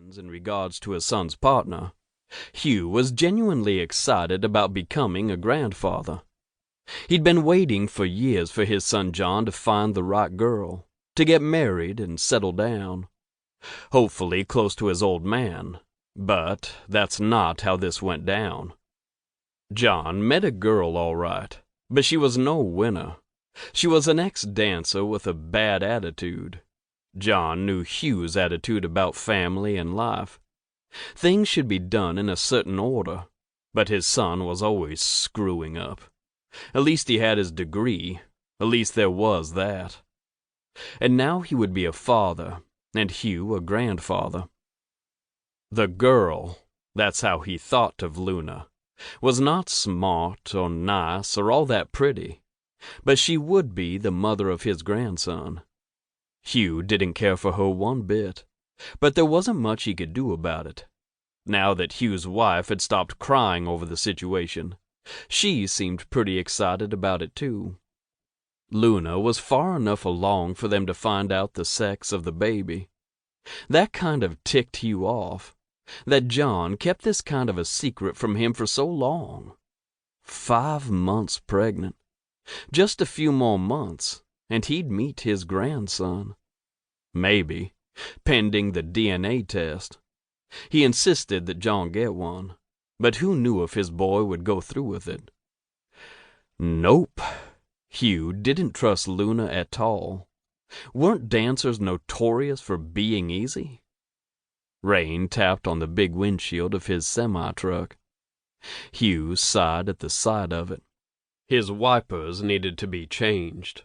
plans in regards to his son's partner, Hugh was genuinely excited about becoming a grandfather. He'd been waiting for years for his son John to find the right girl, to get married and settle down. Hopefully close to his old man, but that's not how this went down. John met a girl all right, but she was no winner. She was an ex-dancer with a bad attitude. John knew Hugh's attitude about family and life. Things should be done in a certain order, but his son was always screwing up. At least he had his degree. At least there was that. And now he would be a father, and Hugh a grandfather. The girl, that's how he thought of Luna, was not smart or nice or all that pretty, but she would be the mother of his grandson. Hugh didn't care for her one bit, but there wasn't much he could do about it. Now that Hugh's wife had stopped crying over the situation, she seemed pretty excited about it too. Luna was far enough along for them to find out the sex of the baby. That kind of ticked Hugh off, that John kept this kind of a secret from him for so long. 5 months pregnant. Just a few more months, and he'd meet his grandson. Maybe, pending the DNA test. He insisted that John get one, but who knew if his boy would go through with it? Nope. Hugh didn't trust Luna at all. Weren't dancers notorious for being easy? Rain tapped on the big windshield of his semi-truck. Hugh sighed at the sight of it. His wipers needed to be changed.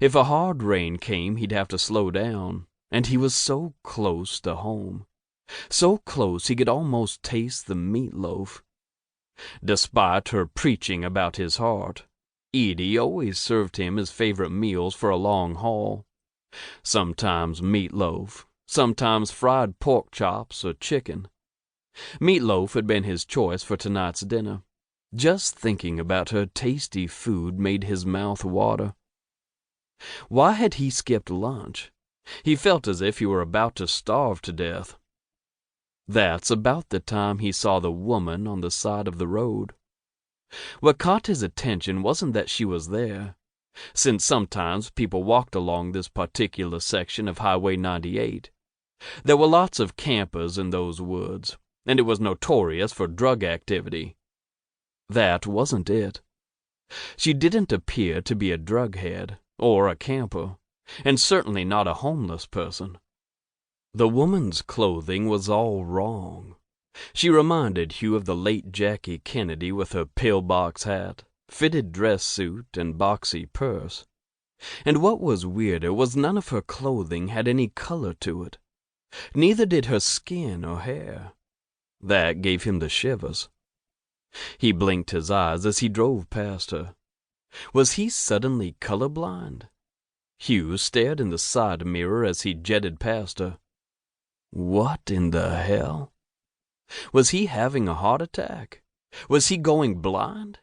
If a hard rain came, he'd have to slow down, and he was so close to home. So close he could almost taste the meatloaf. Despite her preaching about his heart, Edie always served him his favorite meals for a long haul. Sometimes meatloaf, sometimes fried pork chops or chicken. Meatloaf had been his choice for tonight's dinner. Just thinking about her tasty food made his mouth water. Why had he skipped lunch? He felt as if he were about to starve to death. That's about the time he saw the woman on the side of the road. What caught his attention wasn't that she was there, since sometimes people walked along this particular section of Highway 98. There were lots of campers in those woods, and it was notorious for drug activity. That wasn't it. She didn't appear to be a drughead or a camper, and certainly not a homeless person. The woman's clothing was all wrong. She reminded Hugh of the late Jackie Kennedy with her pillbox hat, fitted dress suit, and boxy purse. And what was weirder was none of her clothing had any color to it. Neither did her skin or hair. That gave him the shivers. He blinked his eyes as he drove past her. Was he suddenly colorblind? Hugh stared in the side mirror as he jetted past her. What in the hell? Was he having a heart attack? Was he going blind?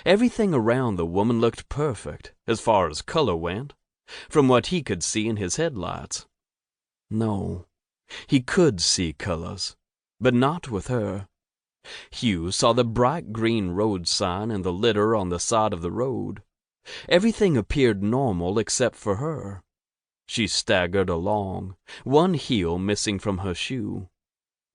Everything around the woman looked perfect, as far as color went, from what he could see in his headlights. No, he could see colors, but not with her. Hugh saw the bright green road sign and the litter on the side of the road. Everything appeared normal except for her. She staggered along, one heel missing from her shoe.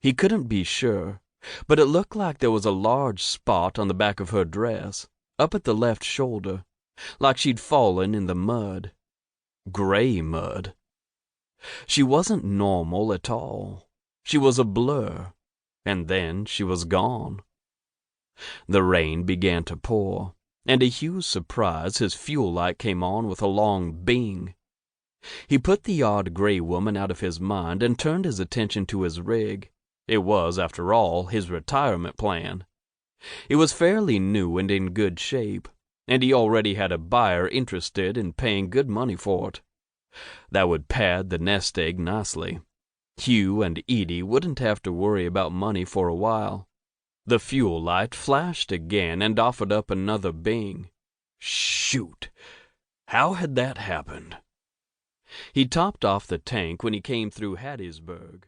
He couldn't be sure, but it looked like there was a large spot on the back of her dress, up at the left shoulder, like she'd fallen in the mud. Gray mud. She wasn't normal at all. She was a blur, and then she was gone. The rain began to pour, and to Hugh's surprise his fuel light came on with a long bing. He put the odd gray woman out of his mind and turned his attention to his rig. It was, after all, his retirement plan. It was fairly new and in good shape, and he already had a buyer interested in paying good money for it. That would pad the nest egg nicely. Hugh and Edie wouldn't have to worry about money for a while. The fuel light flashed again and offered up another bing. Shoot! How had that happened? He topped off the tank when he came through Hattiesburg.